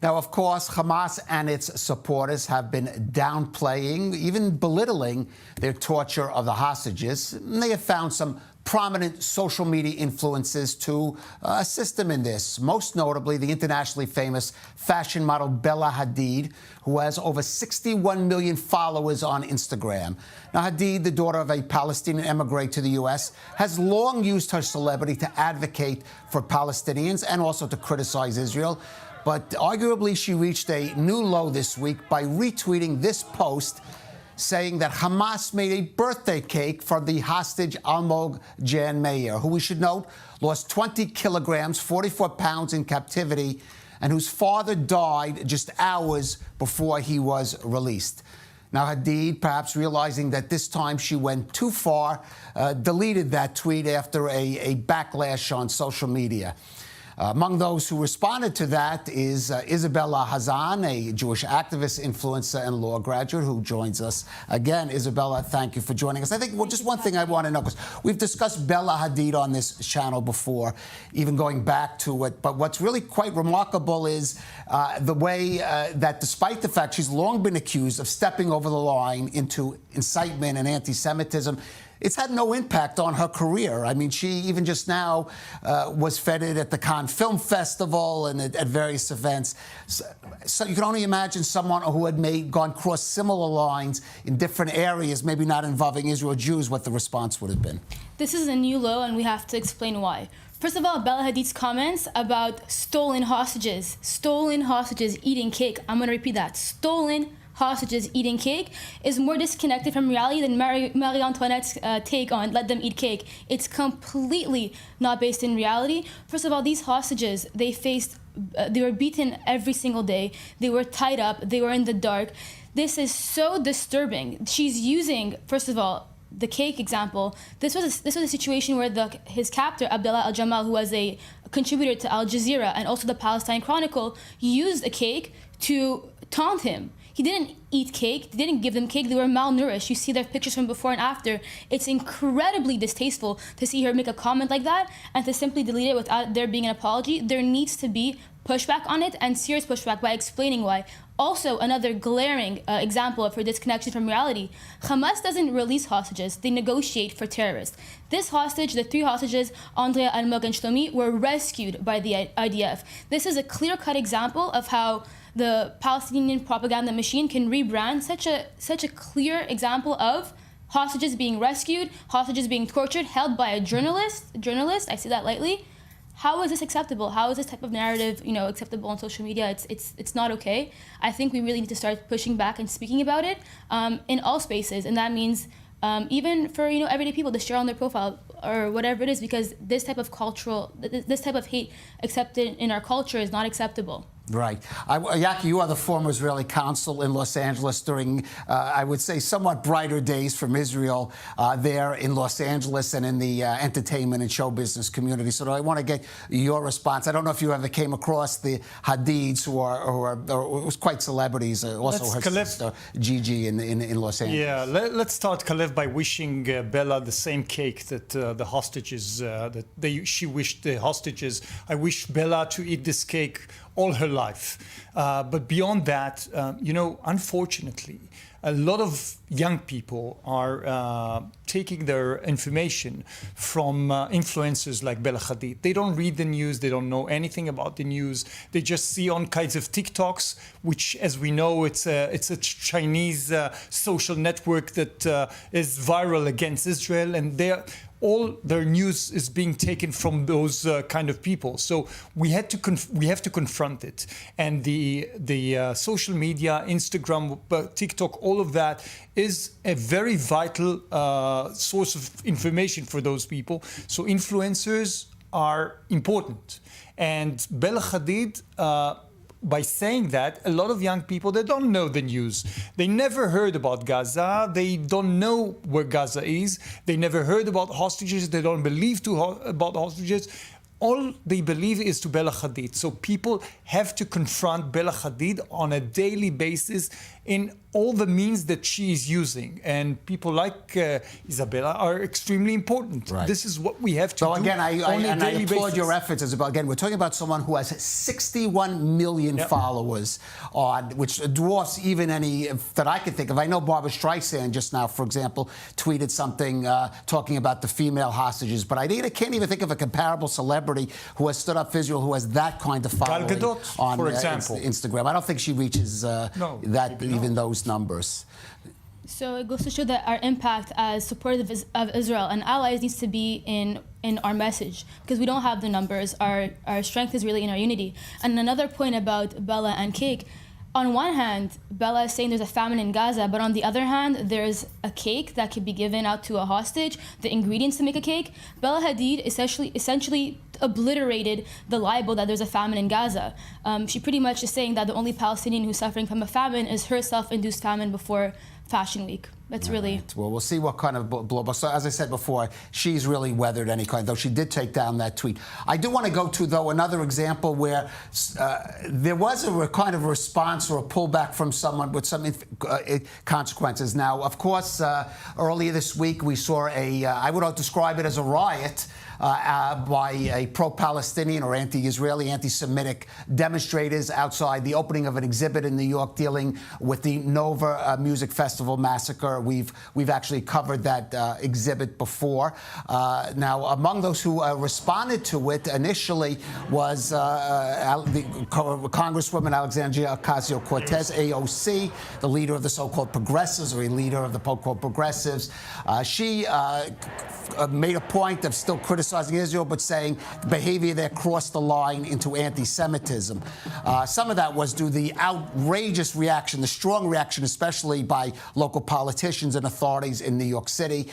Now, of course, Hamas and its supporters have been downplaying, even belittling their torture of the hostages. And they have found some prominent social media influences to assist them in this, most notably the internationally famous fashion model Bella Hadid, who has over 61 million followers on Instagram. Now, Hadid, the daughter of a Palestinian emigre to the U.S., has long used her celebrity to advocate for Palestinians and also to criticize Israel. But arguably, she reached a new low this week by retweeting this post saying that Hamas made a birthday cake for the hostage Almog Jan Meir, who we should note lost 20 kilograms, 44 pounds in captivity, and whose father died just hours before he was released. Now, Hadid, perhaps realizing that this time she went too far, deleted that tweet after a backlash on social media. Among those who responded to that is Isabella Hazan, a Jewish activist, influencer, and law graduate who joins us again. Isabella, thank you for joining us. I think just one thing I want to know, because we've discussed Bella Hadid on this channel before, even going back to it. But what's really quite remarkable is the way that despite the fact she's long been accused of stepping over the line into incitement and anti-Semitism, it's had no impact on her career. I mean, she even just now was feted at the Cannes Film Festival and at various events. So you can only imagine someone who had gone cross similar lines in different areas, maybe not involving Israel or Jews, what the response would have been. This is a new low, and we have to explain why. First of all, Bella Hadid's comments about stolen hostages eating cake. I'm going to repeat that. Stolen hostages eating cake is more disconnected from reality than Marie Antoinette's take on let them eat cake. It's completely not based in reality. First of all, these hostages, they were beaten every single day. They were tied up. They were in the dark. This is so disturbing. She's using, first of all, the cake example. This was a situation where his captor, Abdullah Al-Jamal, who was a contributor to Al Jazeera and also the Palestine Chronicle, used a cake to taunt him. He didn't eat cake. They didn't give them cake. They were malnourished. You see their pictures from before and after. It's incredibly distasteful to see her make a comment like that and to simply delete it without there being an apology. There needs to be pushback on it, and serious pushback by explaining why. Also, another glaring example of her disconnection from reality. Hamas doesn't release hostages. They negotiate for terrorists. This hostage, the three hostages, Andrea, Almog, and Shlomi, were rescued by the IDF. This is a clear-cut example of how the Palestinian propaganda machine can rebrand such a clear example of hostages being rescued, hostages being tortured, held by a journalist, I say that lightly. How is this acceptable? How is this type of narrative, acceptable on social media? It's not okay. I think we really need to start pushing back and speaking about it in all spaces, and that means even for everyday people to share on their profile or whatever it is, because this type of hate accepted in our culture is not acceptable. Right. Yaki, you are the former Israeli consul in Los Angeles during, I would say, somewhat brighter days from Israel there in Los Angeles and in the entertainment and show business community. So I want to get your response. I don't know if you ever came across the Hadids, who are quite celebrities, also her sister Gigi in Los Angeles. Yeah, let's start, Calev, by wishing Bella the same cake that the hostages, she wished the hostages. I wish Bella to eat this cake all her life. But beyond that, unfortunately, a lot of young people are taking their information from influencers like Bella Hadid. They don't read the news. They don't know anything about the news. They just see all kinds of TikToks, which, as we know, it's a Chinese social network that is viral against Israel, and all their news is being taken from those kind of people. So we have to confront it. And the social media, Instagram, TikTok, all of that is a very vital source of information for those people. So influencers are important. And Bella Hadid, by saying that, a lot of young people, they don't know the news. They never heard about Gaza. They don't know where Gaza is. They never heard about hostages. They don't believe about hostages. All they believe is to Bella Hadid. So people have to confront Bella Hadid on a daily basis in all the means that she is using, and people like Isabella are extremely important. Right. This is what we have to So do again, I applaud basis. your efforts, Isabel. Again, we're talking about someone who has 61 million followers on, which dwarfs even any that I can think of. I know Barbara Streisand just now, for example, tweeted something talking about the female hostages, but I can't even think of a comparable celebrity who has stood up for Israel who has that kind of following Gadot, on for example. Instagram. I don't think she reaches even those numbers. So it goes to show that our impact as supporters of Israel and allies needs to be in our message, because we don't have the numbers. Our strength is really in our unity. And another point about Bella and cake, on one hand, Bella is saying there's a famine in Gaza, but on the other hand, there's a cake that could be given out to a hostage, the ingredients to make a cake. Bella Hadid essentially obliterated the libel that there's a famine in Gaza. She pretty much is saying that the only Palestinian who's suffering from a famine is her self-induced famine before Fashion Week. That's really... Well, we'll see what kind of blowback. So, as I said before, she's really weathered any kind, though she did take down that tweet. I do want to go to, though, another example where there was a kind of response or a pullback from someone with some consequences. Now, of course, earlier this week, we saw I would describe it as a riot by a pro-Palestinian or anti-Israeli, anti-Semitic demonstrators outside the opening of an exhibit in New York dealing with the Nova Music Festival massacre. We've actually covered that exhibit before. Now, among those who responded to it initially was Congresswoman Alexandria Ocasio-Cortez, AOC, the leader of the so-called progressives, or a leader of the so-called progressives. She made a point of still criticizing Israel, but saying the behavior there crossed the line into anti-Semitism. Some of that was due to the outrageous reaction, the strong reaction, especially by local politicians and authorities in New York City.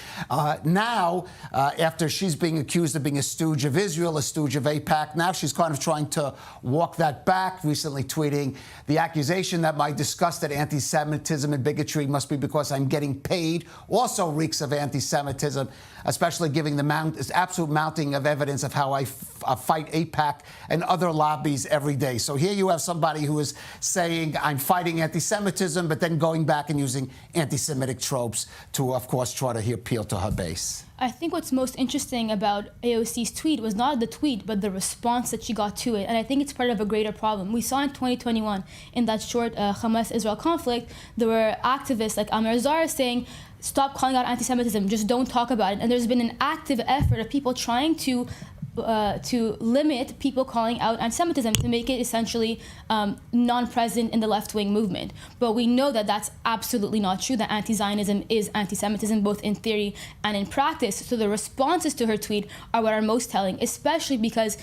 Now, after she's being accused of being a stooge of Israel, a stooge of AIPAC, now she's kind of trying to walk that back, recently tweeting the accusation that my disgust at anti-Semitism and bigotry must be because I'm getting paid also reeks of anti-Semitism, especially giving the absolute mounting of evidence of how I fight AIPAC and other lobbies every day. So here you have somebody who is saying I'm fighting anti-Semitism, but then going back and using anti-Semitic tropes to, of course, try to appeal to her base. I think what's most interesting about AOC's tweet was not the tweet, but the response that she got to it. And I think it's part of a greater problem. We saw in 2021, in that short Hamas-Israel conflict, there were activists like Amir Zara saying, stop calling out anti-Semitism, just don't talk about it. And there's been an active effort of people trying to limit people calling out anti-Semitism, to make it essentially non-present in the left-wing movement. But we know that that's absolutely not true, that anti-Zionism is anti-Semitism, both in theory and in practice. So the responses to her tweet are what are most telling, especially because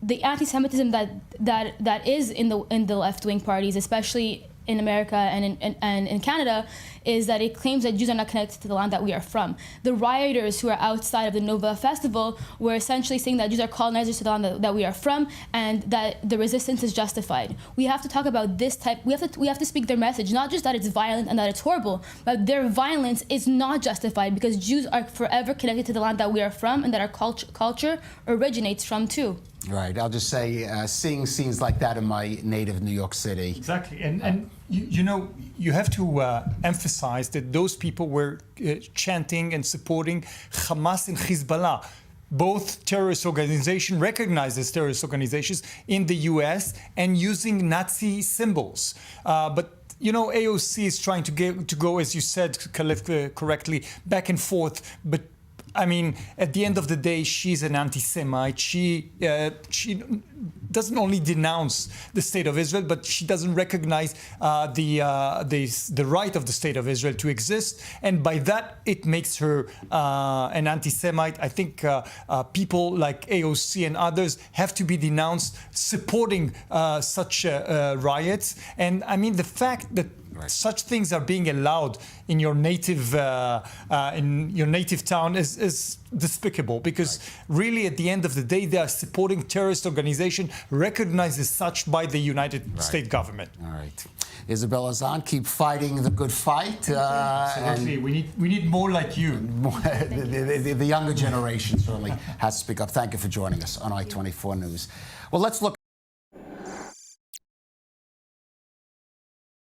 the anti-Semitism that is in the left-wing parties, especially in America and in Canada, is that it claims that Jews are not connected to the land that we are from. The rioters who are outside of the Nova Festival were essentially saying that Jews are colonizers to the land that we are from, and that the resistance is justified. We have to talk about this type. We have to speak their message, not just that it's violent and that it's horrible, but their violence is not justified, because Jews are forever connected to the land that we are from and that our culture originates from too. Right. I'll just say, seeing scenes like that in my native New York City. Exactly. And you know, you have to emphasize that those people were chanting and supporting Hamas and Hezbollah, both terrorist organizations, recognized as terrorist organizations in the US, and using Nazi symbols. But you know, AOC is trying to go, as you said, Calev, correctly, back and forth. But I mean, at the end of the day, she's an anti-Semite. She doesn't only denounce the state of Israel, but she doesn't recognize the right of the state of Israel to exist. And by that, it makes her an anti-Semite. I think people like AOC and others have to be denounced supporting such riots. And I mean, the fact that such things are being allowed in your native town is despicable, because really at the end of the day they are supporting terrorist organization recognized as such by the United States government. All right, Isabella Zahn, keep fighting the good fight. Absolutely, we need more like you. The younger generation certainly has to speak up. Thank you for joining us on I-24 News. Well, let's look